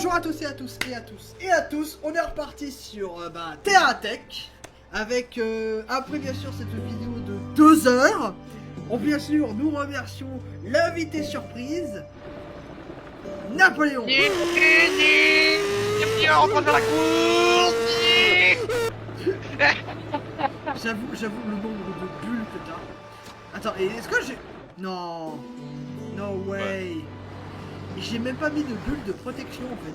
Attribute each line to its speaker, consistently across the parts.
Speaker 1: Bonjour à tous et à tous et à tous et à tous, on est reparti sur TerraTech avec après bien sûr cette vidéo de 2 heures. Bien sûr nous remercions l'invité surprise Napoléon.
Speaker 2: Bienvenue en rentrant dans la course.
Speaker 1: J'avoue le nombre de bulles que t'as. Attends, et est-ce que j'ai... Non. No way. J'ai même pas mis de bulle de protection en fait.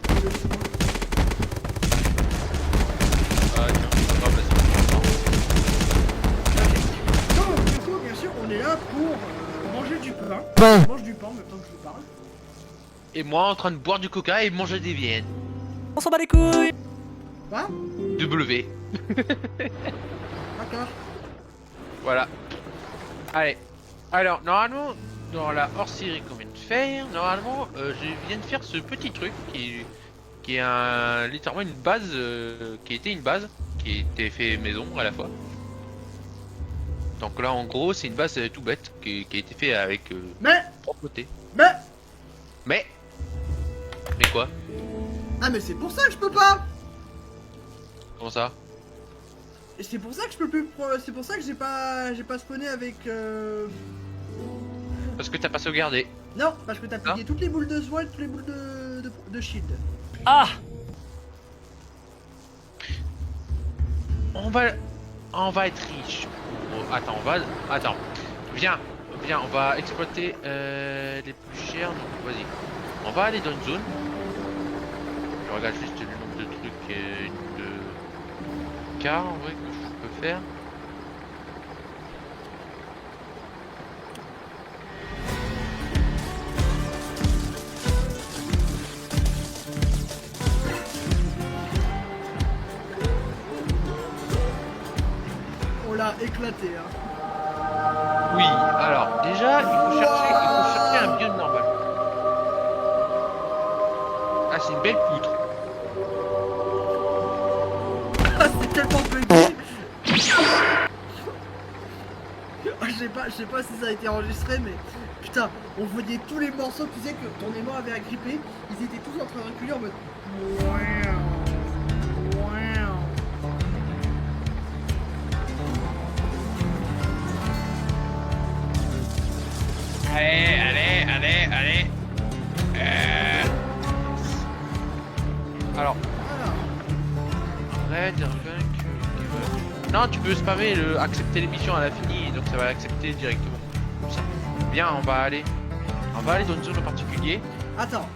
Speaker 1: Donc du coup bien sûr on est là pour manger du pain. Je mange du pain en même temps que je vous parle.
Speaker 2: Et moi en train de boire du coca et manger des viennes.
Speaker 3: On s'en bat les couilles.
Speaker 1: Quoi?
Speaker 2: W.
Speaker 1: D'accord.
Speaker 2: Voilà. Allez. Alors, normalement, dans la hors-série qu'on vient de faire, normalement, je viens de faire ce petit truc qui est littéralement une base, qui était une base, qui était fait maison à la fois. Donc là, en gros, c'est une base tout bête, qui a été fait avec
Speaker 1: Mais
Speaker 2: propreté.
Speaker 1: Mais
Speaker 2: Mais quoi?
Speaker 1: Ah mais c'est pour ça que je peux pas.
Speaker 2: Comment ça?
Speaker 1: Et c'est pour ça que je peux plus. C'est pour ça que j'ai pas spawné avec.
Speaker 2: Parce que t'as pas sauvegardé.
Speaker 1: Non, parce que t'as plié toutes les boules de soin et toutes les boules de shield.
Speaker 3: Ah,
Speaker 2: On va être riche. Oh, attends. Viens, on va exploiter les plus chers. Donc vas-y. On va aller dans une zone. Je regarde juste le nombre de trucs de cas en vrai que je peux faire.
Speaker 1: On l'a éclaté hein.
Speaker 2: Oui, alors déjà il faut chercher un biome normal. Ah, c'est une belle poutre.
Speaker 1: Ah c'est tellement bugué. Je sais pas si ça a été enregistré mais putain on voyait tous les morceaux, tu sais que ton aimant avait agrippé, ils étaient tous en train de reculer en mode
Speaker 2: Allez. Alors, Red, non, tu peux spammer le accepter l'émission à l'infini, donc ça va l'accepter directement. Comme ça. Bien, on va aller dans une zone en particulier.
Speaker 1: Attends,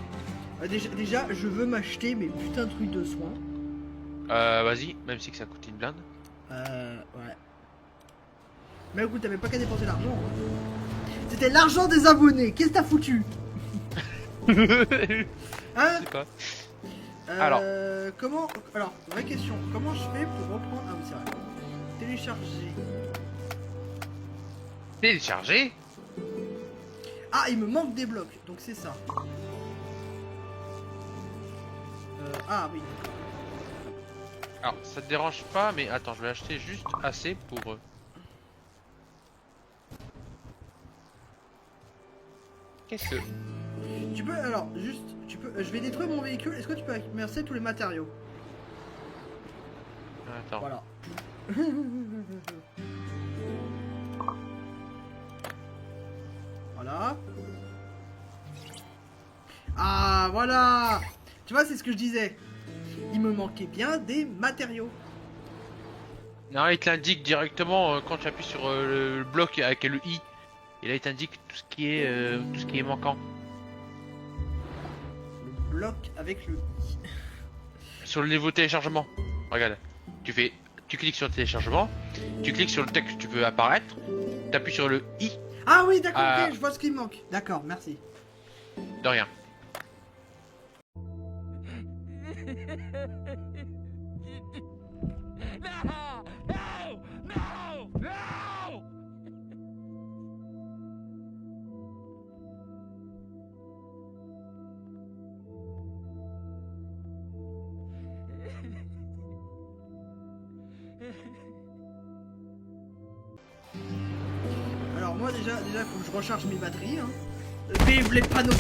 Speaker 1: déjà je veux m'acheter mes putains de trucs de soins.
Speaker 2: Vas-y, même si que ça coûte une blinde.
Speaker 1: Ouais. Mais écoute, t'avais pas qu'à dépenser l'argent. C'était l'argent des abonnés, qu'est-ce que t'as foutu? Hein?
Speaker 2: C'est pas.
Speaker 1: Comment... Alors, vraie question, comment je fais pour reprendre... Ah oui, c'est vrai.
Speaker 2: Télécharger.
Speaker 1: Ah, il me manque des blocs, donc c'est ça. Ah oui.
Speaker 2: Alors, ça te dérange pas, mais attends, je vais acheter juste assez pour... Qu'est-ce que...
Speaker 1: Tu peux, alors, juste, tu peux... je vais détruire mon véhicule, est-ce que tu peux immerser tous les matériaux?
Speaker 2: Attends.
Speaker 1: Voilà. Voilà. Ah, voilà. Tu vois, c'est ce que je disais. Il me manquait bien des matériaux.
Speaker 2: Non, il te l'indique directement quand tu appuies sur le bloc avec le I. Et là, il t'indique tout ce qui est manquant.
Speaker 1: Le bloc avec le i.
Speaker 2: Sur le niveau téléchargement. Regarde. Tu cliques sur le téléchargement. Tu cliques sur le texte que tu veux apparaître. Tu appuies sur le I.
Speaker 1: Ah oui, d'accord, ok, je vois ce qui me manque. D'accord, merci.
Speaker 2: De rien.
Speaker 1: Alors moi déjà faut que je recharge mes batteries hein. Vive les panneaux.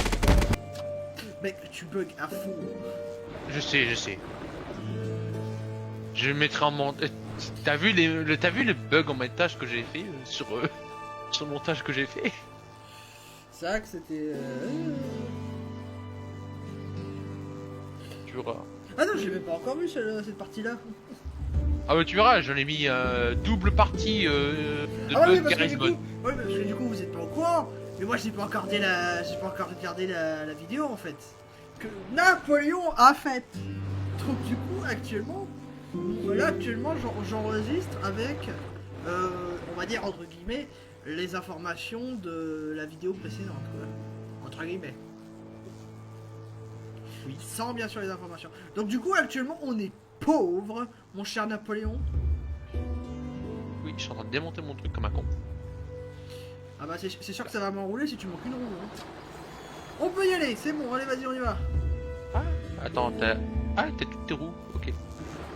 Speaker 1: Mec, tu bugs à fond.
Speaker 2: Je sais. Je le mettrai en montage. T'as vu les bugs en montage que j'ai fait sur le montage que j'ai fait?
Speaker 1: C'est vrai que c'était...
Speaker 2: Tu verras.
Speaker 1: Ah non, j'ai même pas encore vu cette partie-là.
Speaker 2: Ah bah tu verras, j'en ai mis double partie de
Speaker 1: Ah oui,
Speaker 2: bugs
Speaker 1: parce que du
Speaker 2: Charismon.
Speaker 1: coup, ouais, parce que du coup vous êtes pas au courant. Mais moi j'ai pas encore regardé la vidéo en fait. Que Napoléon a faite. Donc du coup actuellement, j'enregistre avec, on va dire entre guillemets, les informations de la vidéo précédente. Quoi. Entre guillemets. Oui. Sans bien sûr les informations. Donc du coup actuellement on est pauvre, mon cher Napoléon.
Speaker 2: Oui, je suis en train de démonter mon truc comme un con.
Speaker 1: Ah bah c'est sûr que ça va m'enrouler si tu manques une roue. Hein. On peut y aller, c'est bon, allez vas-y on y va.
Speaker 2: Ah, attends, t'as toutes tes roues. Ok.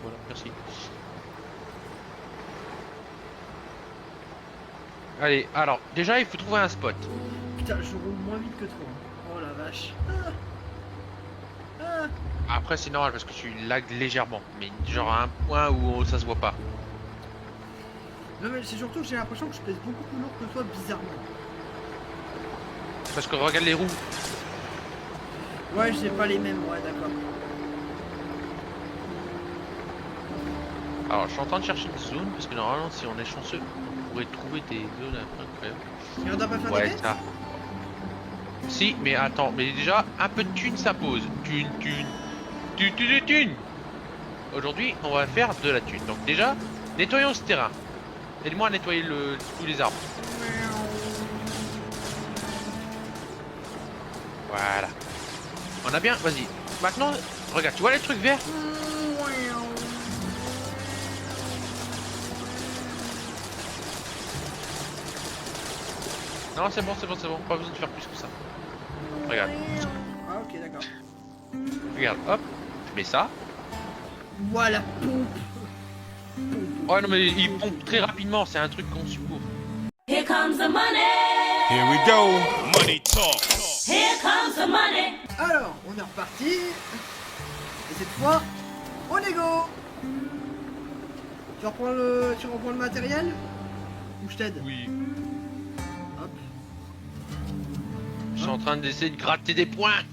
Speaker 2: Voilà, merci. Allez, alors, déjà il faut trouver un spot.
Speaker 1: Putain, je roule moins vite que toi. Oh la vache.
Speaker 2: Après c'est normal parce que tu lags légèrement, mais genre à un point où ça se voit pas.
Speaker 1: Non mais c'est surtout que j'ai l'impression que je pèse beaucoup plus lourd que toi, bizarrement.
Speaker 2: Parce que regarde les roues.
Speaker 1: Ouais, j'ai pas les mêmes, ouais d'accord.
Speaker 2: Alors je suis en train de chercher une zone parce que normalement si on est chanceux, on pourrait trouver des zones incroyables.
Speaker 1: Et on doit pas faire des
Speaker 2: Ouais,
Speaker 1: quêtes
Speaker 2: ça. Si, mais attends, mais déjà un peu de thune ça pose. Thune. Aujourd'hui, on va faire de la thune. Donc déjà, nettoyons ce terrain. Aide-moi à nettoyer tous les arbres. Voilà. On a bien, vas-y. Maintenant, regarde, tu vois les trucs verts? Non, c'est bon. Pas besoin de faire plus que ça. Regarde.
Speaker 1: Ah ok d'accord.
Speaker 2: Regarde, hop. Je mets ça.
Speaker 1: Voilà, pompe.
Speaker 2: Oh non, mais il pompe très rapidement. C'est un truc conçu pour.
Speaker 4: Here comes the money.
Speaker 5: Here we go. Money talk.
Speaker 4: Here comes the money.
Speaker 1: Alors, on est reparti. Et cette fois, on est go. Tu reprends le matériel? Ou je t'aide?
Speaker 2: Oui.
Speaker 1: Hop.
Speaker 2: Je suis en train d'essayer de gratter des points.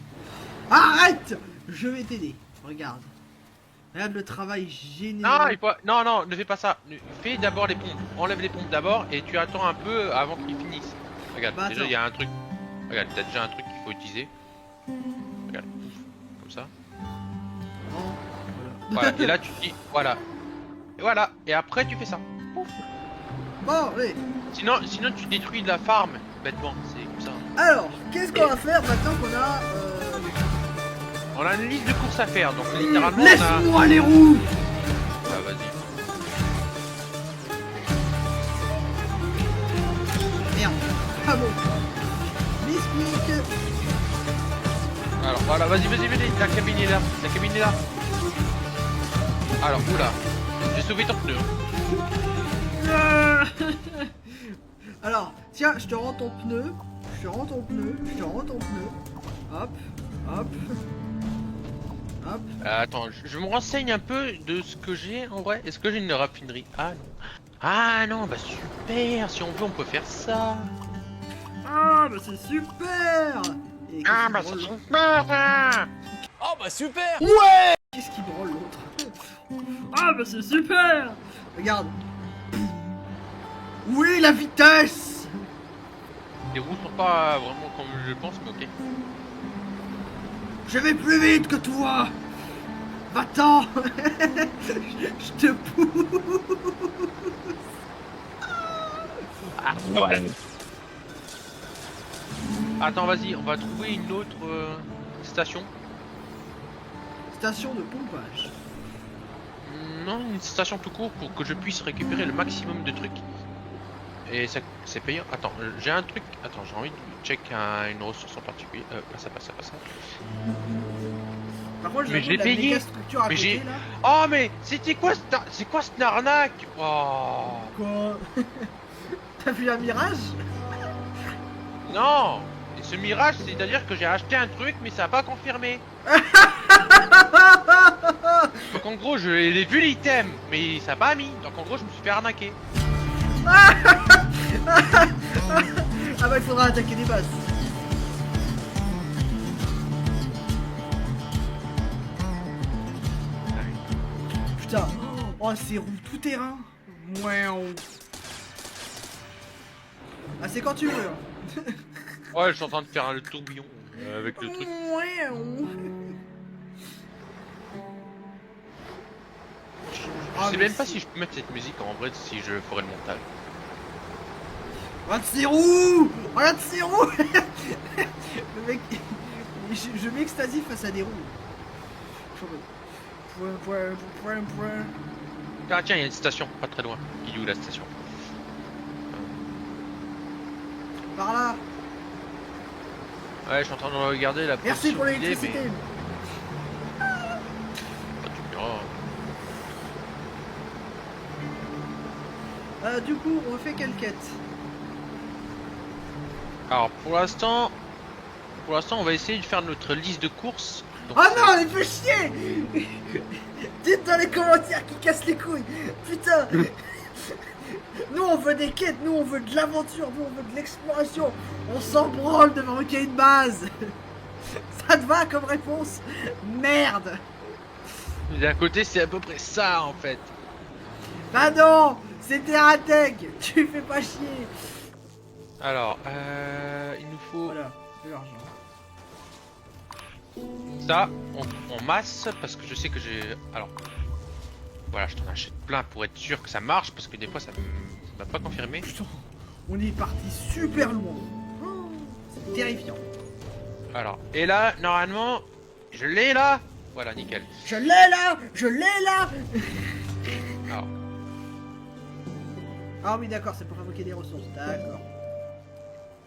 Speaker 1: Arrête! Je vais t'aider. Regarde. Regarde le travail génial.
Speaker 2: Non, il faut... non, ne fais pas ça. Fais d'abord les pompes. Enlève les pompes d'abord et tu attends un peu avant qu'ils finissent. Regarde,
Speaker 1: Bah,
Speaker 2: déjà
Speaker 1: attends.
Speaker 2: il y a un truc. Regarde, t'as déjà un truc qu'il faut utiliser. Regarde, comme ça.
Speaker 1: Non.
Speaker 2: Voilà, et là tu dis, voilà. Et voilà, et après tu fais ça.
Speaker 1: Bon, allez.
Speaker 2: Sinon tu détruis de la farm, bêtement, c'est comme ça.
Speaker 1: Alors, qu'est-ce qu'on va faire maintenant qu'on a...
Speaker 2: On a une liste de courses à faire, donc littéralement on a...
Speaker 1: Laisse-moi les roues!
Speaker 2: Ah, vas-y.
Speaker 1: Merde. Ah bon. Mystique.
Speaker 2: Alors voilà, vas-y, la cabine est là, Alors, oula, j'ai sauvé ton pneu.
Speaker 1: Alors, tiens, je te rends ton pneu. Hop.
Speaker 2: Attends, je me renseigne un peu de ce que j'ai en vrai. Est-ce que j'ai une raffinerie? Ah non, bah super, si on veut on peut faire ça.
Speaker 1: Ah, bah c'est super. Et
Speaker 2: Ah bah c'est super ça.
Speaker 3: Oh bah super!
Speaker 1: ouais. Qu'est-ce qui branle l'autre? Ah, bah c'est super. Regarde. Oui, la vitesse.
Speaker 2: Les roues sont pas vraiment comme je pense, mais ok.
Speaker 1: Je vais plus vite que toi. Va-t'en. Je te pousse.
Speaker 2: Ah, voilà. Attends, vas-y, on va trouver une autre station.
Speaker 1: Station de pompage.
Speaker 2: Non, une station tout court pour que je puisse récupérer le maximum de trucs. Et ça, c'est payant. Attends, j'ai un truc. Attends, j'ai envie de check une ressource en particulier. Pas ça.
Speaker 1: Par contre,
Speaker 2: Mais
Speaker 1: j'avoue,
Speaker 2: je l'ai
Speaker 1: la
Speaker 2: payé.
Speaker 1: mégastructure à
Speaker 2: Mais
Speaker 1: côté,
Speaker 2: j'ai-
Speaker 1: là.
Speaker 2: Oh, mais c'était quoi c'est quoi cette arnaque? Oh.
Speaker 1: Quoi? T'as vu un mirage?
Speaker 2: Non. ce mirage, c'est-à-dire que j'ai acheté un truc, mais ça a pas confirmé. Donc en gros, j'ai vu l'item, mais ça a pas mis. Donc en gros, je me suis fait arnaquer.
Speaker 1: Ah bah il faudra attaquer des bases. Putain, oh c'est roue tout terrain. Mouah. Ah c'est quand tu veux. Hein.
Speaker 2: Ouais, je suis en train de faire le tourbillon avec le truc.
Speaker 1: Mouah.
Speaker 2: Je sais même pas si je peux mettre cette musique en vrai si je ferais le montage.
Speaker 1: Regarde ces roues. Regarde ces roues. Le mec, je m'extasie face à des roues. Point.
Speaker 2: Ah tiens, il y a une station, pas très loin. Il est où la station?
Speaker 1: Par là.
Speaker 2: Ouais, je suis en train de regarder la
Speaker 1: Merci
Speaker 2: position
Speaker 1: pour
Speaker 2: qu'il est,
Speaker 1: l'électricité.
Speaker 2: mais- Ah, tu me diras.
Speaker 1: Du coup, on fait quelle quête?
Speaker 2: Alors pour l'instant, on va essayer de faire notre liste de courses. Donc,
Speaker 1: Ah
Speaker 2: ça-
Speaker 1: non, elle fait chier. Dites dans les commentaires qui cassent les couilles. Putain. Nous on veut des quêtes, nous on veut de l'aventure, nous on veut de l'exploration. On s'en branle de manquer une base. Ça te va comme réponse? Merde.
Speaker 2: D'un côté, c'est à peu près ça en fait.
Speaker 1: Bah non, c'est Terratech. Tu fais pas chier.
Speaker 2: Alors, il nous faut
Speaker 1: Voilà, de l'argent.
Speaker 2: ça, on masse parce que je sais que j'ai. Alors, voilà, je t'en achète plein pour être sûr que ça marche parce que des fois ça m'a pas confirmé.
Speaker 1: Putain, on est parti super loin. Oh, c'est terrifiant.
Speaker 2: Alors, et là, normalement, je l'ai là. Voilà, nickel.
Speaker 1: Je l'ai là.
Speaker 2: Alors,
Speaker 1: Ah oui d'accord, c'est pour fabriquer des ressources, d'accord.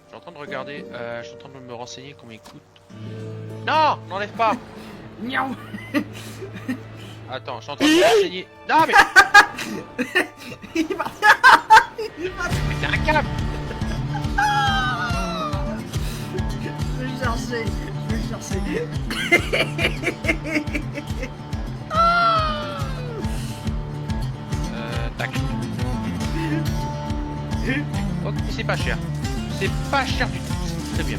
Speaker 2: je suis en train de regarder, je suis en train de me renseigner combien il coûte. Non, n'enlève pas.
Speaker 1: Miaou.
Speaker 2: Attends, je suis en train de me renseigner. Non mais,
Speaker 1: Il est parti.
Speaker 2: mais t'es un câble.
Speaker 1: Je vais le chercher.
Speaker 2: Tac. Ok, c'est pas cher. C'est pas cher du tout. C'est très bien.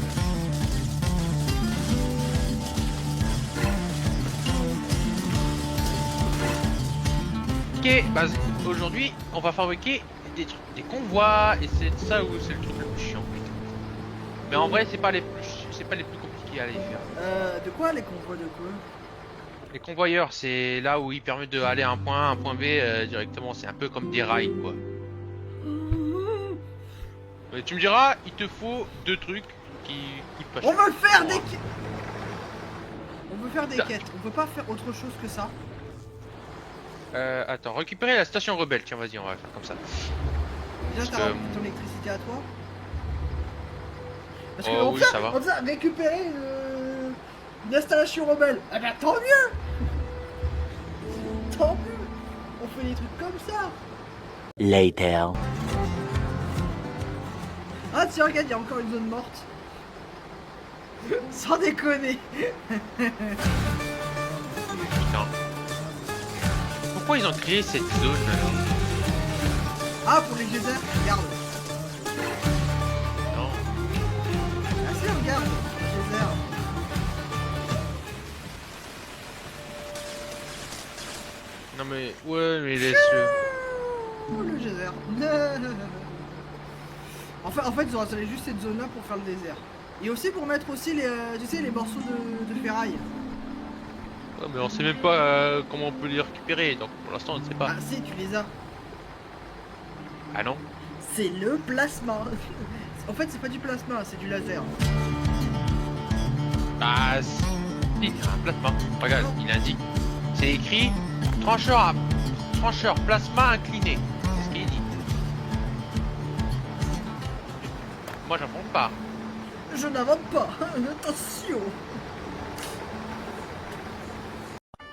Speaker 2: Ok, bah aujourd'hui, on va fabriquer des trucs, des convois, et c'est ça où c'est le truc le plus chiant. Putain. Mais en vrai, c'est pas les plus compliqués à les faire.
Speaker 1: De quoi les convois de quoi?
Speaker 2: Les convoyeurs, c'est là où ils permettent d'aller à un point A, un point B directement. C'est un peu comme des rails, quoi. Mais tu me diras, il te faut deux trucs qui coûtent pas cher.
Speaker 1: On veut faire des
Speaker 2: Ouais.
Speaker 1: quêtes. On veut faire des
Speaker 2: Ça-
Speaker 1: quêtes. On peut pas faire autre chose que ça.
Speaker 2: Attends, récupérer la station rebelle. Tiens, vas-y, on va faire comme ça.
Speaker 1: Déjà
Speaker 2: Parce
Speaker 1: t'as
Speaker 2: que-
Speaker 1: rempli ton électricité à toi. Parce
Speaker 2: Oh,
Speaker 1: que
Speaker 2: oui, ça va.
Speaker 1: on va récupérer une installation rebelle. Ah bah tant mieux. Tant mieux. On fait des trucs comme ça.
Speaker 3: Later.
Speaker 1: Ah tiens regarde, il y a encore une zone morte. Sans déconner.
Speaker 2: Putain. Pourquoi ils ont créé cette zone alors?
Speaker 1: Ah pour les geysers, regarde.
Speaker 2: Non.
Speaker 1: Ah si regarde, les geysers.
Speaker 2: Non mais, ouais, mais laisse-le.
Speaker 1: Oh, le geyser. En fait, ils ont installé juste cette zone-là pour faire le désert. Et aussi pour mettre aussi les, tu sais, les morceaux de ferraille.
Speaker 2: Ouais, mais on sait même pas comment on peut les récupérer, donc pour l'instant on ne sait pas.
Speaker 1: Ah si, tu les as.
Speaker 2: Ah non?
Speaker 1: C'est le plasma. En fait, c'est pas du plasma, c'est du laser.
Speaker 2: Ah, si, c'est un plasma. Regarde, il indique. C'est écrit trancheur plasma incliné. C'est ce qu'il dit. Moi j'invente pas.
Speaker 1: Je n'invente pas. Attention.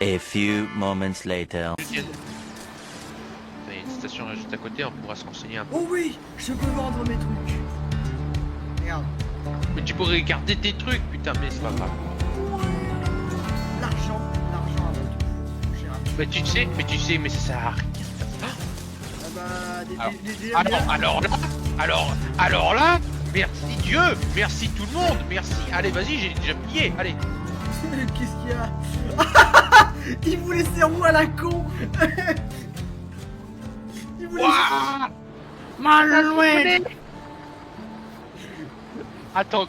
Speaker 3: A few moments later.
Speaker 2: Il y a une station juste à côté, on pourra se renseigner un peu.
Speaker 1: Oh oui, je peux vendre mes trucs. Regarde.
Speaker 2: Mais tu pourrais garder tes trucs, putain, mais c'est pas grave.
Speaker 1: L'argent avant tout. Cher ami.
Speaker 2: Mais tu sais, mais ça sert à rien.
Speaker 1: Ah bah,
Speaker 2: Alors là, merci Dieu, merci tout le monde, merci. Allez, vas-y, j'ai déjà plié, allez.
Speaker 1: Qu'est-ce qu'il y a? Il voulait ses roues à la con. Il voulait...
Speaker 2: Ouah, Malouette. Attends.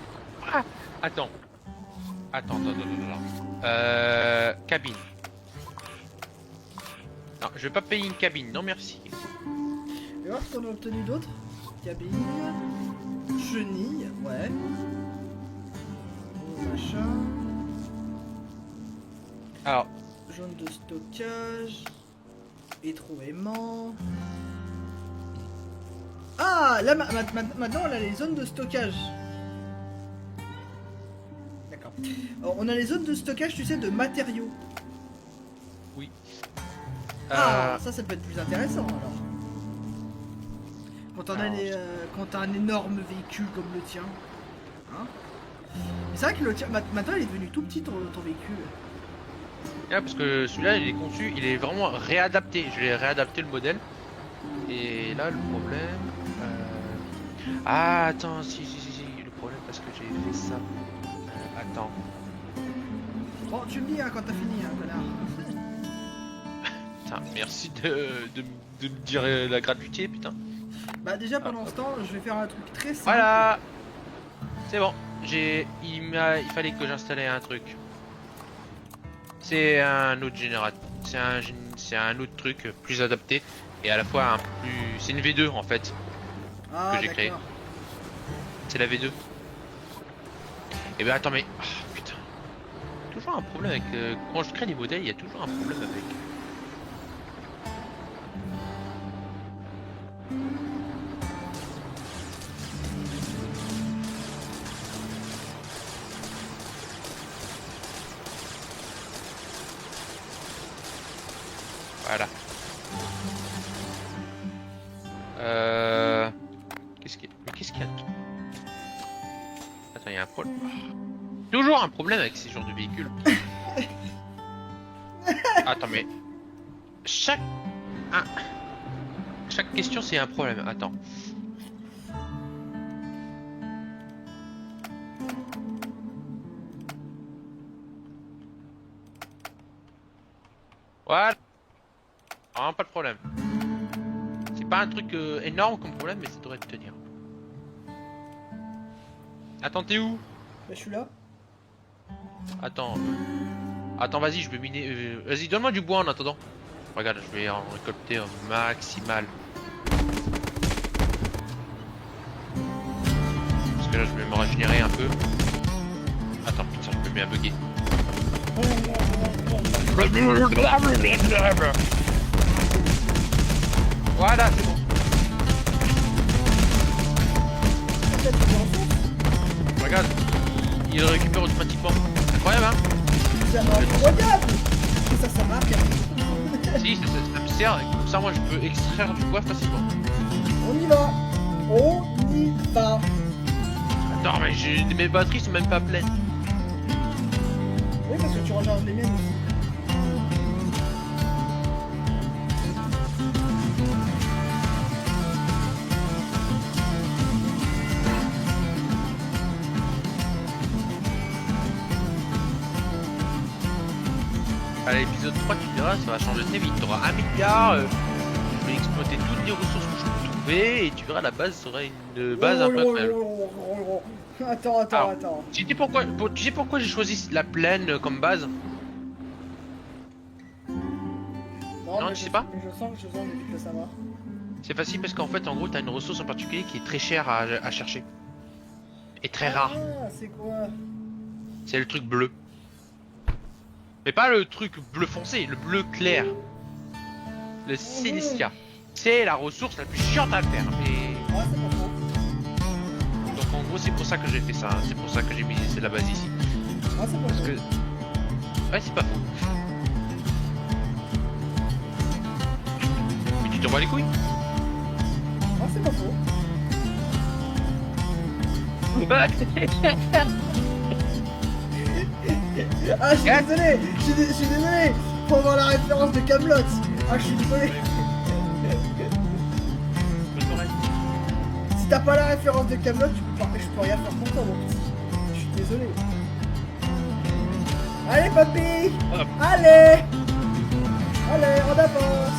Speaker 2: Cabine. Non, je vais pas payer une cabine, non merci.
Speaker 1: On va voir ce qu'on a obtenu d'autre. Cabine. Chenille, ouais. Machin.
Speaker 2: Alors,
Speaker 1: Zone de stockage. Étrou-aimant. Ah, là maintenant on a les zones de stockage. D'accord. Alors, on a les zones de stockage, tu sais, de matériaux.
Speaker 2: oui.
Speaker 1: Ah, ça peut être plus intéressant alors. Quand on a
Speaker 2: Alors,
Speaker 1: quand t'as un énorme véhicule comme le tien. Hein. Mais c'est vrai que le tien, maintenant il est devenu tout petit ton véhicule.
Speaker 2: Yeah, parce que celui-là, il est conçu, il est vraiment réadapté. Je l'ai réadapté le modèle. Et là, le problème. Ah, attends, si. Le problème, parce que j'ai fait ça. Attends.
Speaker 1: Bon, tu me dis hein, quand t'as fini, hein, connard.
Speaker 2: Putain, merci de me dire la gratuité, putain.
Speaker 1: Bah, déjà pendant ce temps, je vais faire un truc très simple.
Speaker 2: Voilà. C'est bon. Il fallait que j'installais un truc. C'est un autre générateur. C'est un autre truc plus adapté. Et à la fois un plus. C'est une V2 en fait.
Speaker 1: Ah,
Speaker 2: que j'ai créé.
Speaker 1: d'accord.
Speaker 2: C'est la V2. Et ben attends mais. Ah, putain. Toujours un problème avec. Quand je crée des modèles, il y a toujours un problème avec. Voilà. Qu'est-ce qu'il y a? Attends, il y a un problème. Toujours un problème avec ces genres de véhicules. Attends, mais chaque question c'est un problème. Attends. Voilà. Vraiment pas de problème. C'est pas un truc énorme comme problème, mais ça devrait te tenir. Attends, t'es où?
Speaker 1: Bah, je suis là.
Speaker 2: Attends. Attends, vas-y, je vais miner. Vas-y, donne-moi du bois en attendant. Regarde, je vais en récolter un maximal. Parce que là, je vais me régénérer un peu. Attends, putain, je me mets à bugger. Voilà, c'est bon. Regarde, il le récupère automatiquement. Incroyable, hein?
Speaker 1: C'est incroyable. Ça marque.
Speaker 2: Si, ça me sert. Comme ça, moi, je peux extraire du bois facilement.
Speaker 1: On y va. On y va.
Speaker 2: Attends, mais mes batteries sont même pas pleines.
Speaker 1: Oui, parce que tu recharges les miennes aussi.
Speaker 2: À l'épisode 3, tu verras, ça va changer très vite. Tu auras 1 milliard, je vais exploiter toutes les ressources que je peux trouver, et tu verras, la base sera une base un peu incroyable.
Speaker 1: Attends.
Speaker 2: Alors, tu sais pourquoi j'ai choisi la plaine comme base? Non,
Speaker 1: mais
Speaker 2: tu sais pas?
Speaker 1: Je sens que tu peux savoir.
Speaker 2: C'est facile parce qu'en fait, en gros, t'as une ressource en particulier qui est très chère à chercher. Et très rare.
Speaker 1: Ah, c'est quoi?
Speaker 2: C'est le truc bleu. Mais pas le truc bleu foncé, le bleu clair. Le Célestia. C'est la ressource la plus chiante à faire. Mais...
Speaker 1: Ah, c'est pas faux.
Speaker 2: donc en gros, c'est pour ça que j'ai fait ça. Hein. C'est pour ça que j'ai mis la base ici.
Speaker 1: Ah, c'est pas
Speaker 2: Parce
Speaker 1: faux.
Speaker 2: que... ouais, c'est pas faux. Mais tu te bats les couilles?
Speaker 1: Ah, c'est pas faux. Ah, je suis désolé, je suis désolé. Faut avoir la référence de Camelot. Ah, je suis désolé. Si t'as pas la référence de Camelot, je peux rien faire pour toi, mon petit. Je suis désolé. Allez, papy.
Speaker 2: Hop.
Speaker 1: Allez. Allez, on avance.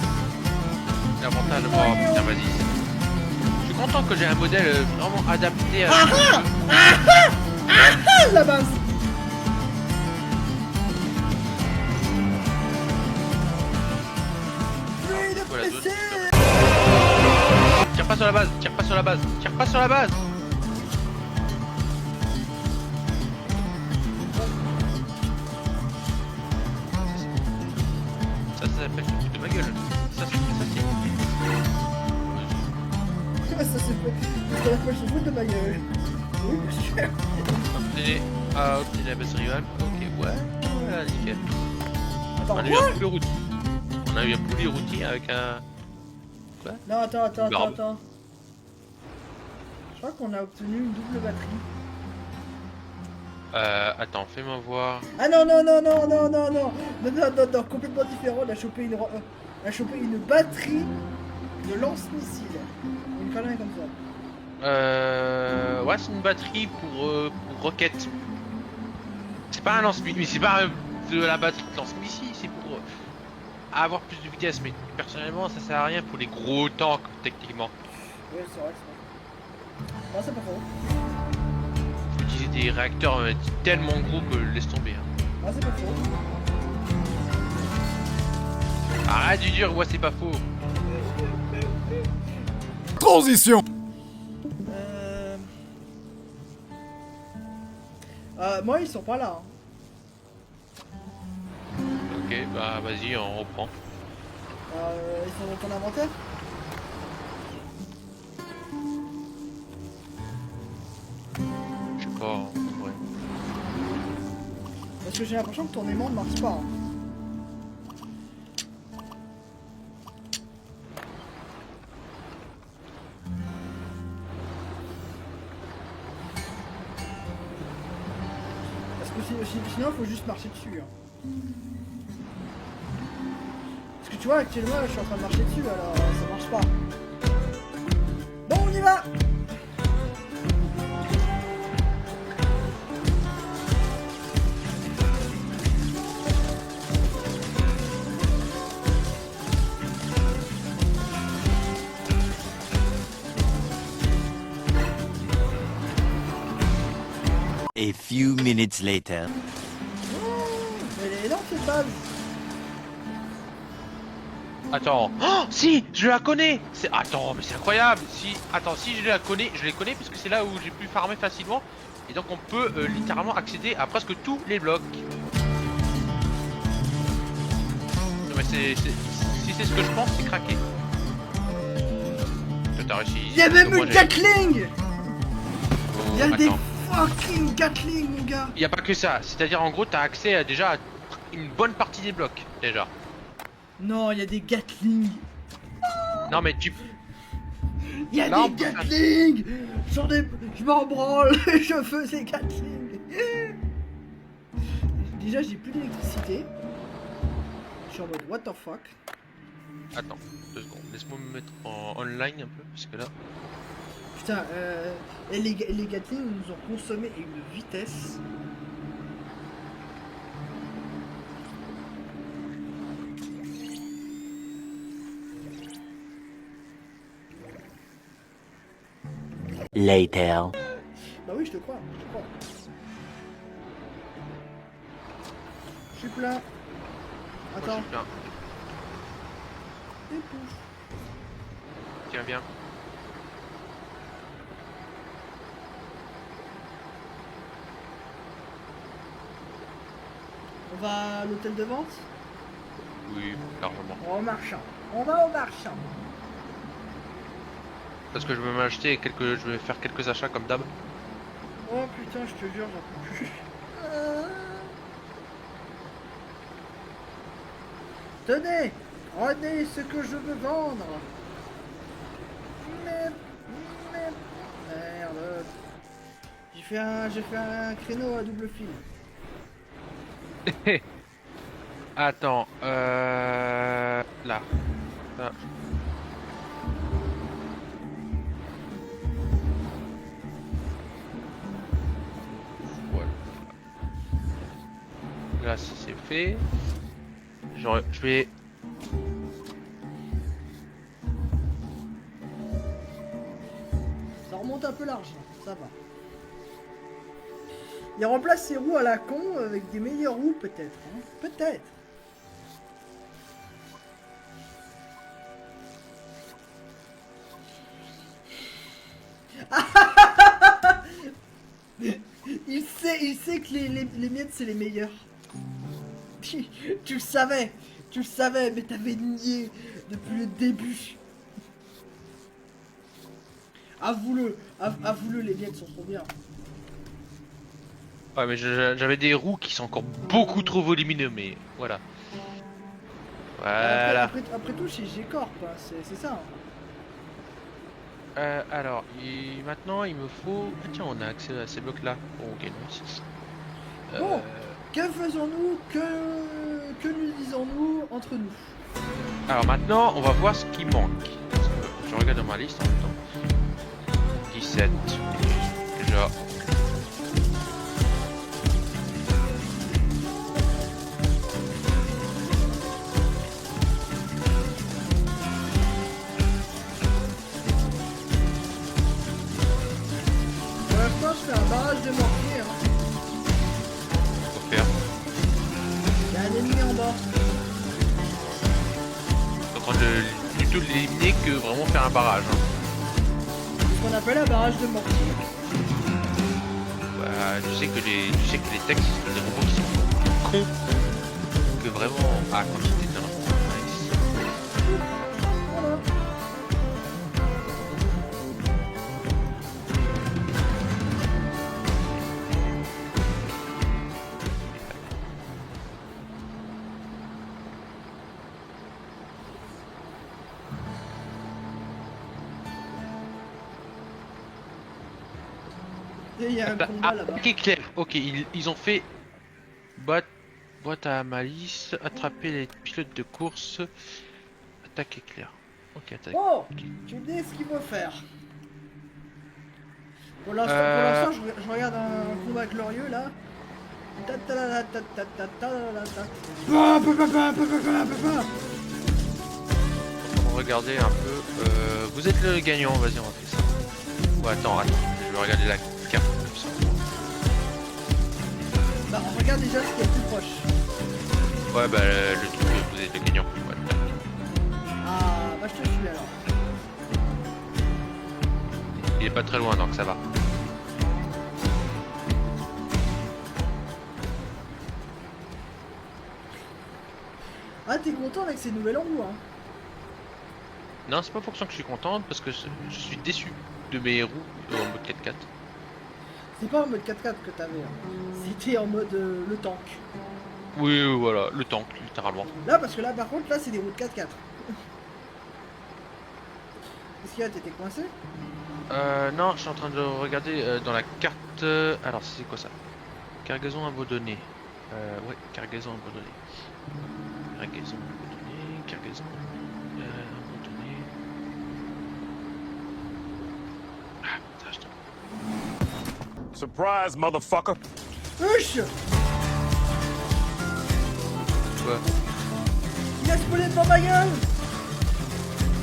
Speaker 2: L'avantage, oh putain, vas-y. Je suis content que j'ai un modèle vraiment adapté à.
Speaker 1: Ah, la base. Free the
Speaker 2: Voilà,
Speaker 1: PC.
Speaker 2: Tire pas sur la base, tire pas sur la base, tire pas sur la base. Ça s'appelle se foutre de ma gueule. Ça c'est.
Speaker 1: Ça c'est fait. Parce que la fois je se fout de ma gueule. Oui, monsieur.
Speaker 2: Obtenir la base rivale. Ok, ouais. Voilà, nickel.
Speaker 1: Attends,
Speaker 2: On a eu
Speaker 1: quoi?
Speaker 2: un poulet routier. On a eu un poulet routier avec un.
Speaker 1: Non, attends.
Speaker 2: Barbe.
Speaker 1: Je crois qu'on a obtenu une double batterie.
Speaker 2: Attends, fais-moi voir.
Speaker 1: Ah non, complètement différent. On a chopé une batterie de lance-missile. Une connerie comme ça.
Speaker 2: Ouais, c'est une batterie pour roquette. C'est pas un lance-missile, c'est pas de la batterie de lance-missile, c'est pour avoir plus de vitesse. Mais personnellement, ça sert à rien pour les gros tanks, techniquement.
Speaker 1: Ouais, c'est vrai. Non, c'est pas faux.
Speaker 2: Faut utiliser des réacteurs tellement gros que laisse tomber. Hein.
Speaker 1: Non, c'est pas faux.
Speaker 2: Arrête de dire, ouais, c'est pas faux.
Speaker 5: Transition.
Speaker 1: Moi, ils sont pas là.
Speaker 2: Ok, bah vas-y, on reprend.
Speaker 1: Ils sont dans ton inventaire.
Speaker 2: Je sais pas, ouais.
Speaker 1: Parce que j'ai l'impression que ton aimant ne marche pas. Parce que sinon, il faut juste marcher dessus. Parce que tu vois, actuellement, je suis en train de marcher dessus, alors ça marche pas. Bon, on y va!
Speaker 3: A few minutes later.
Speaker 1: Elle est énorme cette base!
Speaker 2: Attends. Oh, si, je la connais. Attends, mais c'est incroyable. Si je la connais parce que c'est là où j'ai pu farmer facilement. Et donc on peut littéralement accéder à presque tous les blocs. Non mais si c'est ce que je pense, c'est craqué. Toi t'as réussi.
Speaker 1: Il y a même
Speaker 2: Moi,
Speaker 1: une
Speaker 2: j'ai-
Speaker 1: Gatling!
Speaker 2: Oh,
Speaker 1: Il y a des
Speaker 2: attends.
Speaker 1: fucking Gatling, mon gars!
Speaker 2: Il y a pas que ça. C'est-à-dire en gros t'as accès à déjà à une bonne partie des blocs déjà.
Speaker 1: Non, il y a des Gatling!
Speaker 2: Non mais tu.
Speaker 1: Il y a
Speaker 2: Non,
Speaker 1: des Gatling! Je m'en branle! Je faisais Gatling! Déjà, j'ai plus d'électricité. Je suis en mode what the fuck?
Speaker 2: Attends, 2 secondes. Laisse-moi me mettre en online un peu parce que là.
Speaker 1: Putain, et les Gatling nous ont consommé à une vitesse.
Speaker 3: Later.
Speaker 1: Bah oui, je te crois. Je suis plein.
Speaker 2: Moi, je
Speaker 1: Attends.
Speaker 2: suis bien.
Speaker 1: Et pouf.
Speaker 2: Tiens bien.
Speaker 1: On va à l'hôtel de vente?
Speaker 2: Oui, largement.
Speaker 1: Au marchand. On va au marchand.
Speaker 2: Parce que je vais m'acheter je vais faire quelques achats comme d'hab.
Speaker 1: Oh putain, je te jure, j'en peux plus. Tenez, prenez ce que je veux vendre. Merde. j'ai fait un créneau à double fil.
Speaker 2: Attends, là. Ça. Voilà. Là, si c'est fait. Je vais.
Speaker 1: Ça remonte un peu large, ça va. Il remplace ses roues à la con avec des meilleures roues peut-être. Hein. Peut-être. Il sait que les miettes c'est les meilleurs. Tu le savais, mais t'avais nié depuis le début. Avoue-le, les miettes sont trop bien.
Speaker 2: Ouais, mais j'avais des roues qui sont encore beaucoup trop volumineux, mais voilà. Voilà.
Speaker 1: Après tout, chez G-Corp, hein, c'est ça.
Speaker 2: Alors, maintenant il me faut. Ah, tiens, on a accès à ces blocs-là. Bon, ok, nice.
Speaker 1: Bon, que faisons-nous, que nous disons-nous entre nous?
Speaker 2: Alors maintenant, on va voir ce qui manque. Parce que je regarde dans ma liste en même temps. 17. Déjà.
Speaker 1: Pour l'instant, je fais un barrage de mortier. Hein.
Speaker 2: Faut faire.
Speaker 1: Il y a un ennemi en bas.
Speaker 2: En train de plutôt l'éliminer que vraiment faire un barrage. Hein.
Speaker 1: C'est ce qu'on appelle un barrage de mortier.
Speaker 2: Bah, tu sais que les textes, c'est des robots qui sont cons que vraiment. Ah, quantité de nice.
Speaker 1: Voilà. Et il y a un combat là-bas.
Speaker 2: Ok, clair. Ok, ils ont fait boîte à malice, attraper les pilotes de course, attaque éclair. Ok, attaque.
Speaker 1: Bon, tu me dis ce qu'il faut faire. Pour l'instant, je regarde un combat glorieux là.
Speaker 2: On va regarder un peu. Vous êtes le gagnant, vas-y, on va faire ça. Ouais, attends, je vais regarder la carte comme ça.
Speaker 1: Bah, on regarde déjà ce qui est le plus proche.
Speaker 2: Ouais, bah le truc, vous êtes le gagnant. Ouais.
Speaker 1: Ah, bah je te suis alors.
Speaker 2: Il est pas très loin donc ça va.
Speaker 1: Ah, t'es content avec ces nouvelles roues, hein?
Speaker 2: Non, c'est pas pour ça que je suis contente parce que je suis déçu de mes roues en mode 4x4.
Speaker 1: C'est pas en mode 4x4 que t'avais, hein. C'était en mode le tank.
Speaker 2: Oui, voilà, le tank, littéralement.
Speaker 1: Là, parce que là, par contre, là, c'est des roues de 4x4. Qu'est-ce qu'il y a, t'étais coincé?
Speaker 2: Non, je suis en train de regarder dans la carte. Alors, c'est quoi ça? Cargaison abandonnée. Ouais, cargaison abandonnée. Cargaison abandonnée, cargaison abandonnée. Ah, putain, je t'en...
Speaker 5: Surprise, motherfucker.
Speaker 1: Huch!
Speaker 2: Quoi?
Speaker 1: Il a spoilé devant ma gueule!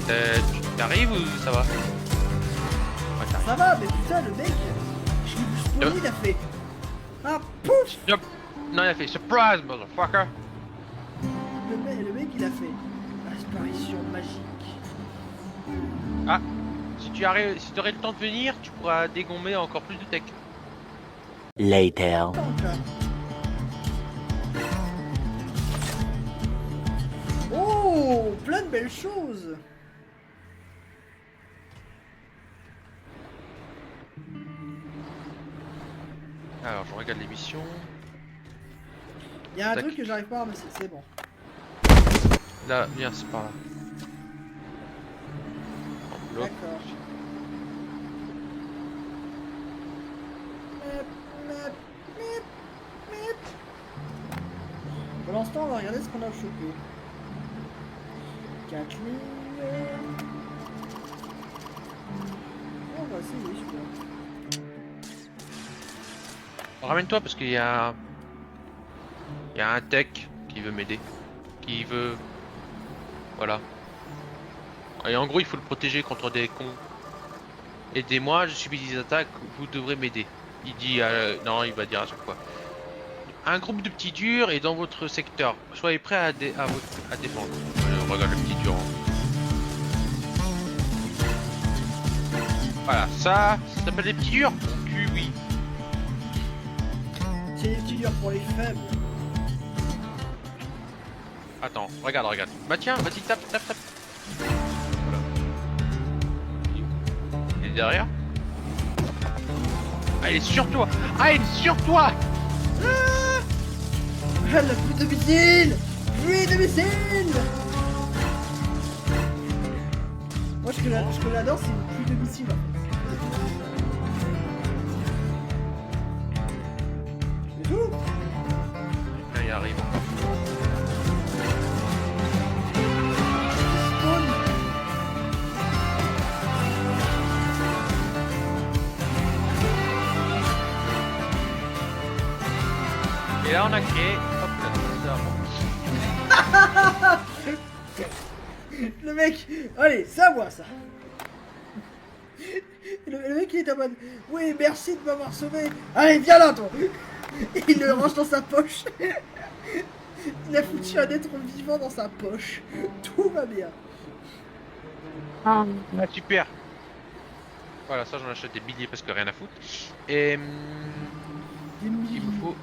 Speaker 2: Tu t'arrives ou ça va? Ouais, t'arrives.
Speaker 1: Ça va, mais putain, le mec, je l'ai vu spawner, il a fait. Ah, pouf!
Speaker 2: Yup. Non, il a fait surprise, motherfucker.
Speaker 1: Le mec, il a fait. Apparition magique.
Speaker 2: Ah, si tu aurais le temps de venir, tu pourras dégommer encore plus de tech.
Speaker 3: Later.
Speaker 1: Tank, là. Oh, plein de belles choses!
Speaker 2: Alors, je regarde les missions.
Speaker 1: Il y a un
Speaker 2: Tac.
Speaker 1: truc que j'arrive pas à ramasser, c'est bon.
Speaker 2: Là, viens, c'est par là. En bloc.
Speaker 1: D'accord. ce temps, on va regarder ce qu'on a chopé. 4 lignes. On va essayer, je crois.
Speaker 2: Ramène-toi parce qu'il y a... Il y a un tech qui veut m'aider. Qui veut... Voilà. Et en gros, il faut le protéger contre des cons. Aidez-moi, je subis des attaques, vous devrez m'aider. Il dit... non, il va dire à chaque fois. Un groupe de petits durs est dans votre secteur. Soyez prêts à défendre. Regarde le petit dur. Voilà, ça s'appelle des petits durs. Mon cul, oui.
Speaker 1: C'est des petits durs pour les faibles.
Speaker 2: Attends, regarde. Bah tiens, vas-y, tape. Voilà. Il est derrière. Ah, il est sur toi. Ah,
Speaker 1: Ah, la pluie de missiles! Pluie de missiles! Moi, ce que j'adore, c'est une pluie de missiles, en fait. C'est tout!
Speaker 2: Là, il arrive.
Speaker 1: Spawn.
Speaker 2: Et là, on a créé... Hop là,
Speaker 1: Le mec, allez, ça moi ça. Le mec il est en mode, oui merci de m'avoir sauvé. Allez viens là toi. Il le range dans sa poche. Il a foutu un être vivant dans sa poche. Tout va bien.
Speaker 2: Ah, super. Voilà, ça j'en achète des billets parce que rien à foutre. Et...
Speaker 1: Des
Speaker 2: il me
Speaker 1: millions.
Speaker 2: faut...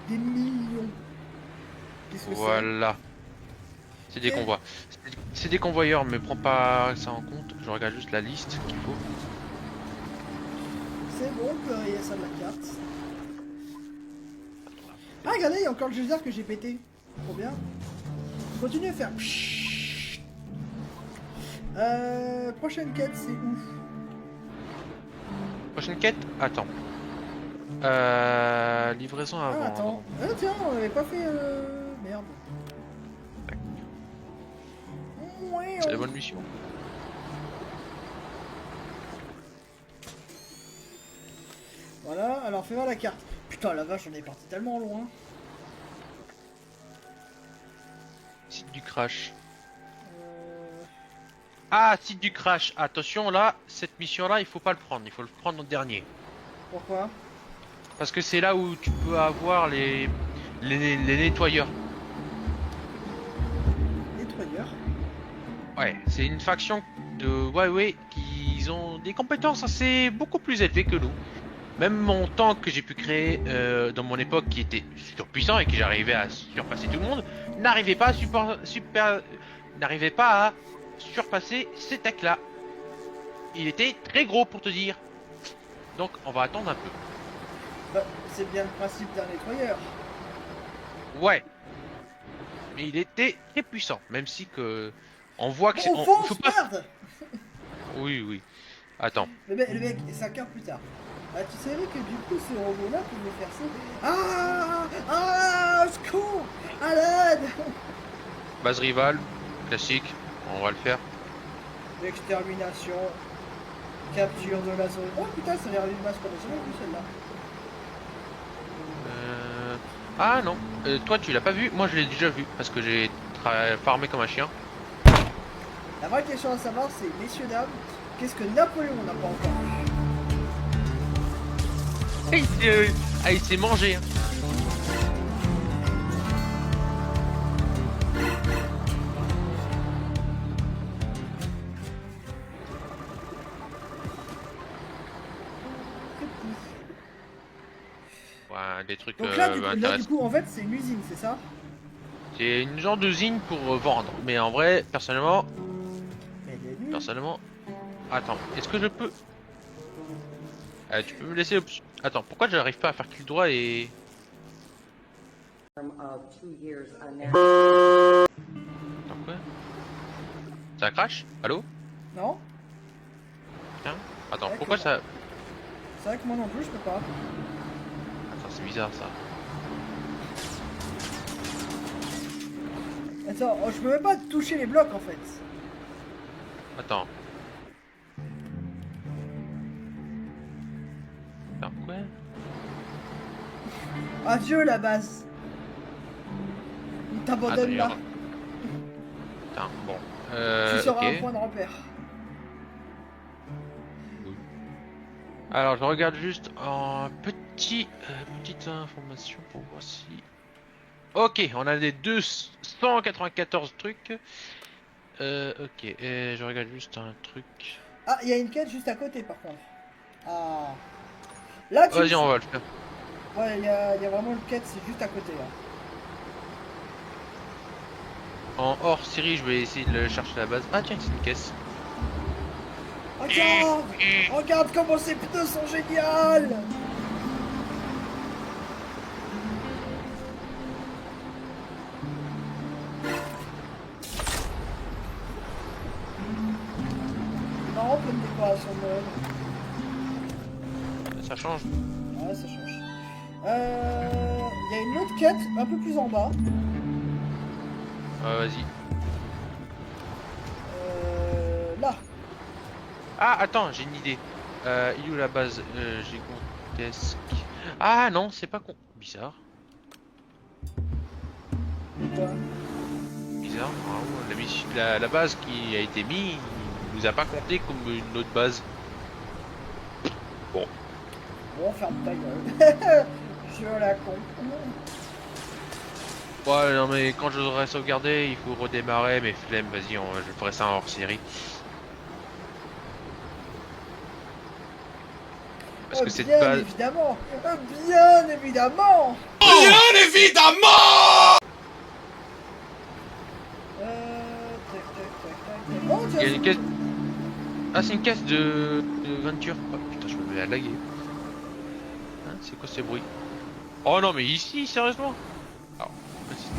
Speaker 1: Des millions. Qu'est-ce que
Speaker 2: Voilà. C'est des convois. C'est des convoyeurs, mais prends pas ça en compte. Je regarde juste la liste qu'il faut.
Speaker 1: c'est bon, on peut rayer ça de la carte. Ah regardez, il y a encore le geyser que j'ai pété. Trop bien. Continue à faire. Prochaine quête, c'est où?
Speaker 2: Prochaine quête? Attends. Livraison avant.
Speaker 1: Ah attends. Tiens, on avait pas fait... Merde. Ouais,
Speaker 2: C'est la bonne mission.
Speaker 1: Voilà, alors fais voir la carte. Putain la vache, on est parti tellement loin.
Speaker 2: Site du crash. Ah, site du crash. Attention là, cette mission là, il faut pas le prendre. Il faut le prendre en dernier.
Speaker 1: Pourquoi?
Speaker 2: Parce que c'est là où tu peux avoir les nettoyeurs.
Speaker 1: Nettoyeur.
Speaker 2: Ouais, c'est une faction de Huawei qui ont des compétences assez beaucoup plus élevées que nous. Même mon tank que j'ai pu créer dans mon époque, qui était surpuissant et que j'arrivais à surpasser tout le monde, n'arrivait pas à surpasser ces techs là. Il était très gros pour te dire. Donc on va attendre un peu.
Speaker 1: Bah, c'est bien le principe d'un nettoyeur.
Speaker 2: Ouais. Mais il était très puissant, même si que on voit que
Speaker 1: On fonce, merde.
Speaker 2: Oui. Attends.
Speaker 1: Le mec, 5 heures plus tard. Ah, tu savais que du coup ce robot là pouvait faire ça. Ah, au secours, à l'aide.
Speaker 2: Base rivale, classique, on va le faire.
Speaker 1: L'extermination. Capture de la zone. Oh putain, ça a l'air d'une masse professionnelle plus celle-là.
Speaker 2: Ah non, toi tu l'as pas vu, moi je l'ai déjà vu parce que j'ai farmé comme un chien.
Speaker 1: La vraie question à savoir c'est, messieurs dames, qu'est-ce que Napoléon n'a pas encore vu?
Speaker 2: Il s'est mangé. Hein. Ouais, des trucs
Speaker 1: Donc là, du
Speaker 2: intéressants.
Speaker 1: coup, en fait, c'est une usine, c'est ça?
Speaker 2: C'est une genre d'usine pour vendre, mais en vrai, personnellement, attends, est-ce que je peux... tu peux me laisser l'option... Attends, pourquoi j'arrive pas à faire clic droit et... Attends, quoi? Ça crash? Allô?
Speaker 1: Non?
Speaker 2: Tiens, attends,
Speaker 1: Ouais,
Speaker 2: pourquoi
Speaker 1: comment?
Speaker 2: ça...
Speaker 1: C'est vrai que moi non plus, je peux pas.
Speaker 2: Attends, c'est bizarre ça.
Speaker 1: Attends, oh, je peux même pas toucher les blocs en fait.
Speaker 2: Attends. Attends, quoi?
Speaker 1: Adieu la base. Il t'abandonne là.
Speaker 2: Attends, bon.
Speaker 1: Tu seras
Speaker 2: ok.
Speaker 1: un point de repère.
Speaker 2: Alors, je regarde juste en petite information pour voir si... Ok, on a des 294 trucs. Ok, et je regarde juste un truc.
Speaker 1: Ah, il y a une quête juste à côté par contre. Ah. Là, tu...
Speaker 2: Vas-y, on va le faire.
Speaker 1: Ouais, il y a vraiment une quête, c'est juste à côté là.
Speaker 2: En hors série, je vais essayer de le chercher à la base. Ah tiens, c'est une caisse.
Speaker 1: Regarde! Regarde comment ces pneus sont géniales! C'est marrant comme décoration de Noël.
Speaker 2: Ça change.
Speaker 1: Ouais, ça change. Il y a une autre quête un peu plus en bas.
Speaker 2: Vas-y.
Speaker 1: Là.
Speaker 2: Ah, attends, j'ai une idée. Il est où la base gigantesque? Ah non, c'est pas con. Bizarre.
Speaker 1: Quoi?
Speaker 2: Bizarre. La base qui a été mise, il nous a pas compté comme une autre base. Bon.
Speaker 1: Bon, ferme ta gueule. Je la con.
Speaker 2: Ouais, non mais quand je voudrais sauvegarder, il faut redémarrer, mais flemme, vas-y, je ferai ça en hors série. Parce que cette
Speaker 1: bien
Speaker 2: base...
Speaker 1: évidemment. Bien évidemment.
Speaker 5: Bien évidemment!
Speaker 1: Tac, tac, tac, tac. Oh,
Speaker 2: Il y a
Speaker 1: tiens,
Speaker 2: une caisse... Ah, c'est une caisse de Venture. Oh putain, je me mets à laguer. Hein, c'est quoi ces bruits? Oh non mais ici, sérieusement? Alors, vas-y.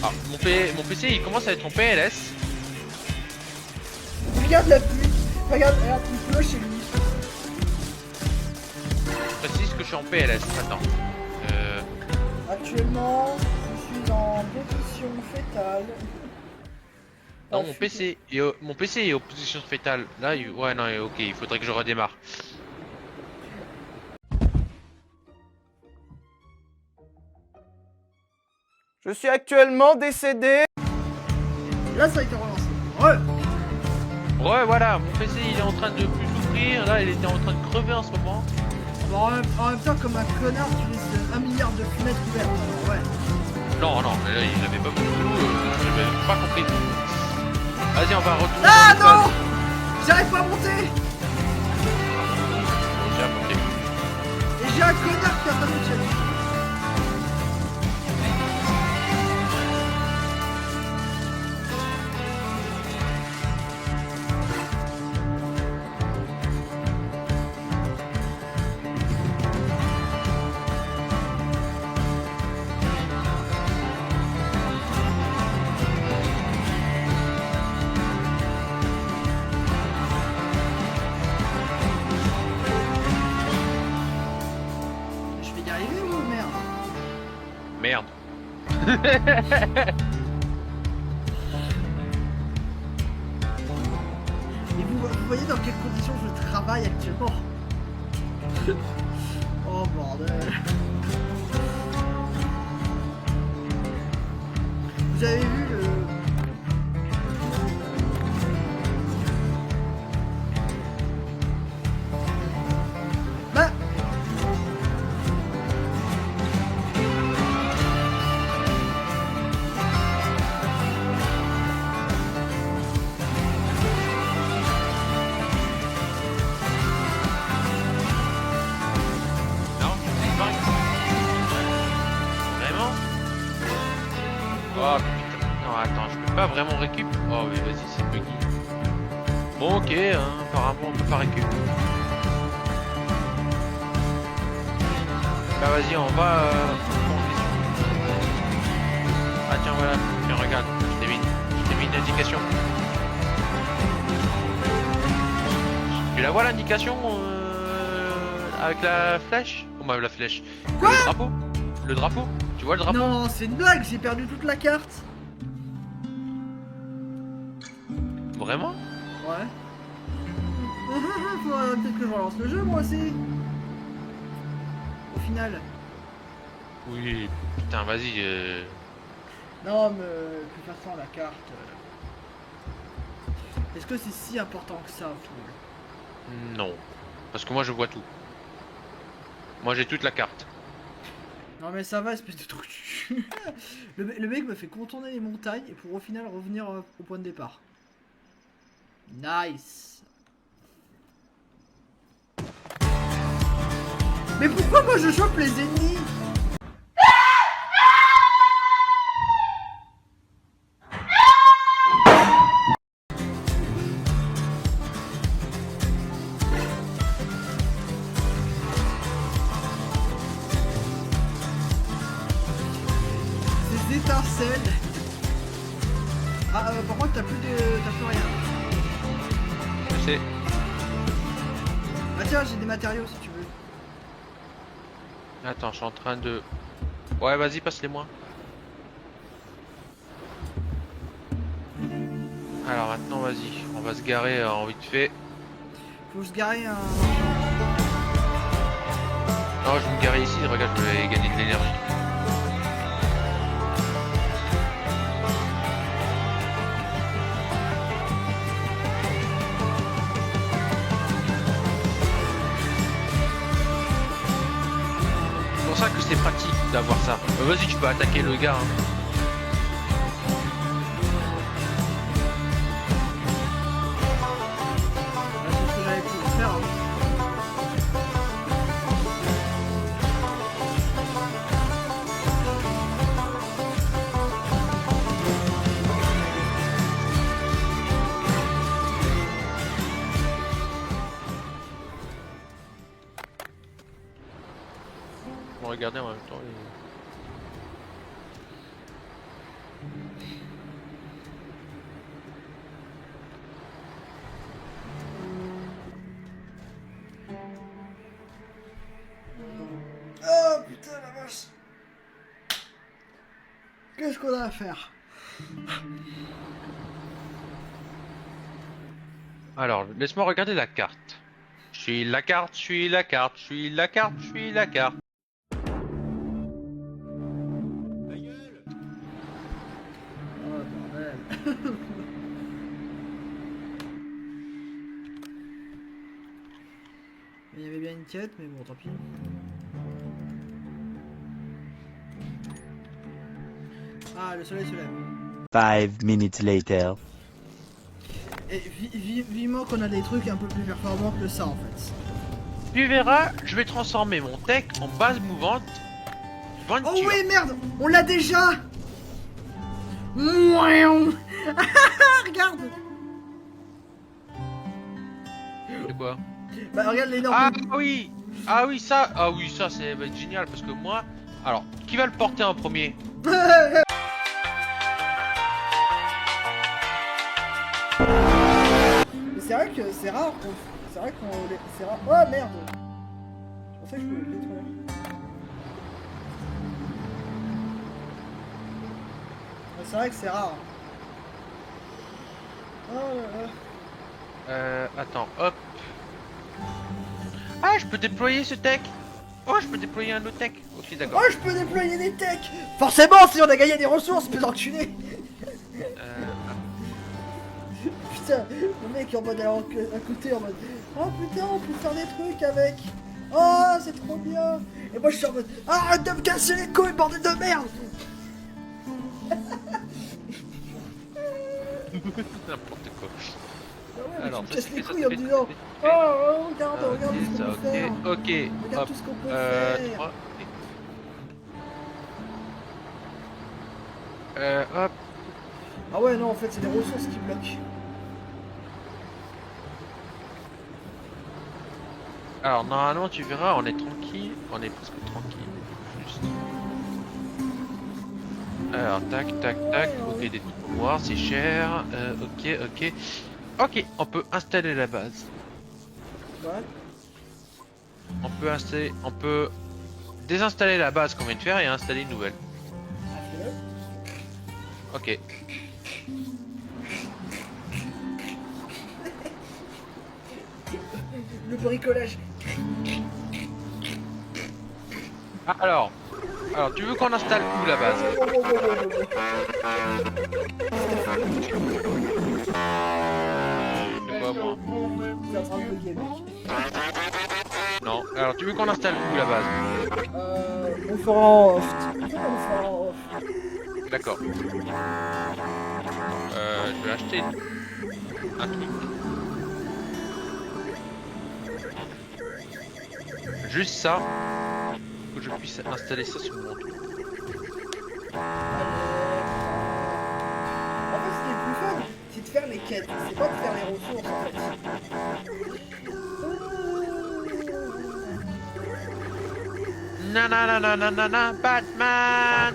Speaker 2: Ah, mon PC il commence à être en PLS.
Speaker 1: regarde la pluie. Regarde, il pleut chez lui.
Speaker 2: Je précise que je suis en PLS, attends.
Speaker 1: Actuellement, je suis en position fétale.
Speaker 2: Non, mon PC est en position fétale. Là, ouais, non, ok, il faudrait que je redémarre.
Speaker 6: Je suis actuellement décédé.
Speaker 1: Là, ça a été relancé. Ouais.
Speaker 2: Ouais, voilà, mon PC il est en train de plus souffrir. Là, il était en train de crever en ce moment.
Speaker 1: Bon, en même temps, comme un connard, tu laisses 1 milliard de fenêtres ouvertes. Alors, ouais.
Speaker 2: Non, non, mais là, il avait pas beaucoup. J'avais pas compris. Vas-y, on va retourner.
Speaker 1: Ah
Speaker 2: dans le
Speaker 1: non! J'arrive pas à monter!
Speaker 2: base. J'ai apporté.
Speaker 1: Et j'ai un connard qui a pas de challenge. Je vais y arriver ou merde?
Speaker 2: Merde.
Speaker 1: Et vous voyez dans quelles conditions je travaille actuellement? Oh bordel. Vous avez vu le... Bah...
Speaker 2: Non, c'est pas. Vraiment? Oh putain. Non, attends, je peux pas vraiment récup. Oh, mais vas-y, c'est buggy. Bon, ok, hein, apparemment on peut pas récup. Bah, vas-y, on va. Ah, tiens, voilà, tiens, regarde, je t'ai mis une indication. Tu la vois l'indication avec la flèche? Oh, bah, la flèche.
Speaker 1: Quoi?
Speaker 2: Le drapeau? Le drapeau? Tu vois le drapeau?
Speaker 1: Non, c'est une blague, j'ai perdu toute la carte.
Speaker 2: Vraiment?
Speaker 1: Ouais. Faudrait peut-être que je relance le jeu moi aussi. Au final.
Speaker 2: Oui, putain, vas-y.
Speaker 1: Non, mais de toute façon, la carte. Est-ce que c'est si important que ça au final?
Speaker 2: Non. Parce que moi je vois tout. Moi j'ai toute la carte.
Speaker 1: Non, mais ça va, espèce de truc. Le mec me fait contourner les montagnes et pour au final revenir au point de départ. Nice. Mais pourquoi moi je chope les ennemis? Des étincelles. Ah, par contre, t'as plus rien.
Speaker 2: Je sais.
Speaker 1: Ah, tiens, j'ai des matériaux si tu veux.
Speaker 2: Attends, je suis en train de... Ouais, vas-y, passe-les-moi. Alors maintenant, vas-y. On va se garer en vite fait.
Speaker 1: Faut se garer un.
Speaker 2: Non, je vais me garer ici. Regarde, je vais gagner de l'énergie. C'est pour ça que c'est pratique d'avoir ça. Vas-y, tu peux attaquer le gars. Hein.
Speaker 1: C'est ce que j'avais pu faire. Hein.
Speaker 2: On va regarder en même temps.
Speaker 1: Oh putain la vache. Qu'est-ce qu'on a à faire?
Speaker 2: Alors, laisse-moi regarder la carte. Je suis la carte, je suis la carte, je suis la carte, je suis la carte.
Speaker 1: Oh bordel. Il y avait bien une quête, mais bon, tant pis. Ah, le soleil se lève.
Speaker 3: 5 minutes later.
Speaker 1: Et vivement qu'on a des trucs un peu plus performants que ça en fait.
Speaker 2: Tu verras, je vais transformer mon tech en base mouvante. Venture.
Speaker 1: Oh oui, merde, on l'a déjà. Mouaion. Regarde.
Speaker 2: C'est quoi?
Speaker 1: Bah regarde l'énorme.
Speaker 2: Ah oui, ça c'est va être génial parce que moi... Alors, qui va le porter en premier?
Speaker 1: Mais c'est vrai que c'est rare. C'est vrai qu'on... C'est rare. Oh merde. Je pensais que je pouvais le détruire. C'est vrai que c'est rare. Oh là là.
Speaker 2: Attends, hop. Ah, je peux déployer ce tech. Oh, je peux déployer un autre tech. Ok, d'accord.
Speaker 1: Oh, je peux déployer des techs. Forcément, si on a gagné des ressources, mais d'enculé. Putain, le mec est en mode à côté en mode oh putain, on peut faire des trucs avec. Oh, c'est trop bien. Et moi je suis en mode arrête de me casser les couilles, bordel de merde.
Speaker 2: N'importe quoi.
Speaker 1: Ah ouais, mais
Speaker 2: Alors,
Speaker 1: tu me
Speaker 2: ça,
Speaker 1: casses
Speaker 2: c'est
Speaker 1: les
Speaker 2: fait,
Speaker 1: couilles
Speaker 2: ça,
Speaker 1: en me
Speaker 2: c'est
Speaker 1: disant
Speaker 2: fait,
Speaker 1: oh, oh, regarde, regarde
Speaker 2: Ok,
Speaker 1: ce
Speaker 2: ça,
Speaker 1: qu'on peut faire.
Speaker 2: ok.
Speaker 1: Regarde
Speaker 2: Hop.
Speaker 1: tout ce qu'on peut faire.
Speaker 2: 3. Hop.
Speaker 1: Ah ouais, non, en fait, c'est les ressources qui bloquent.
Speaker 2: Alors, normalement, tu verras, on est tranquille. On est presque tranquille. Juste. Alors, tac, tac, tac. Ok, des trucs noirs, c'est cher. Ok. Ok, on peut installer la base.
Speaker 1: Ouais.
Speaker 2: On peut désinstaller la base qu'on vient de faire et installer une nouvelle. Ok.
Speaker 1: Le bricolage.
Speaker 2: Ah, alors, tu veux qu'on installe où la base? De quoi, moi?
Speaker 1: C'est en train de bugger, mec.
Speaker 2: Non. Alors, tu veux qu'on installe où la base?
Speaker 1: On fera en off. On fera en off.
Speaker 2: D'accord. Je vais acheter un truc. Juste ça, pour que je puisse installer ça sur mon truc.
Speaker 1: En fait, ce qui est plus fun, c'est de faire les quêtes. C'est pas de faire les ressources, en fait.
Speaker 2: Nanana, Batman!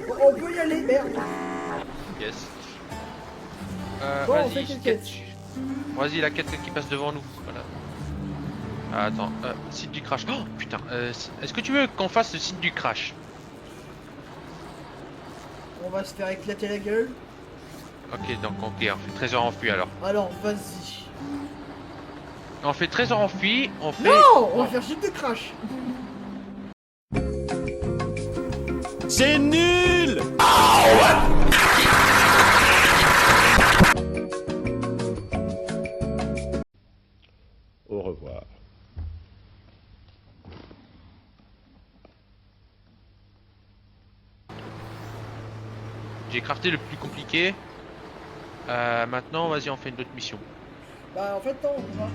Speaker 1: Bon, on peut y aller, merde.
Speaker 2: Yes.
Speaker 1: Bon, on fait
Speaker 2: Vas-y,
Speaker 1: quelle
Speaker 2: quête.
Speaker 1: quête?
Speaker 2: Vas-y, la quête qui passe devant nous. Voilà. Ah, attends, site du crash. Oh putain, est-ce que tu veux qu'on fasse le site du crash?
Speaker 1: On va se faire éclater la gueule.
Speaker 2: Ok, donc ok, on fait trésor enfui alors.
Speaker 1: Alors, vas-y.
Speaker 2: On fait trésor enfui, on fait...
Speaker 1: Non, on va faire juste de crash.
Speaker 5: C'est nul. Au revoir.
Speaker 2: J'ai crafté le plus compliqué. Maintenant, vas-y, on fait une autre mission.
Speaker 1: Bah, en fait, non, on va.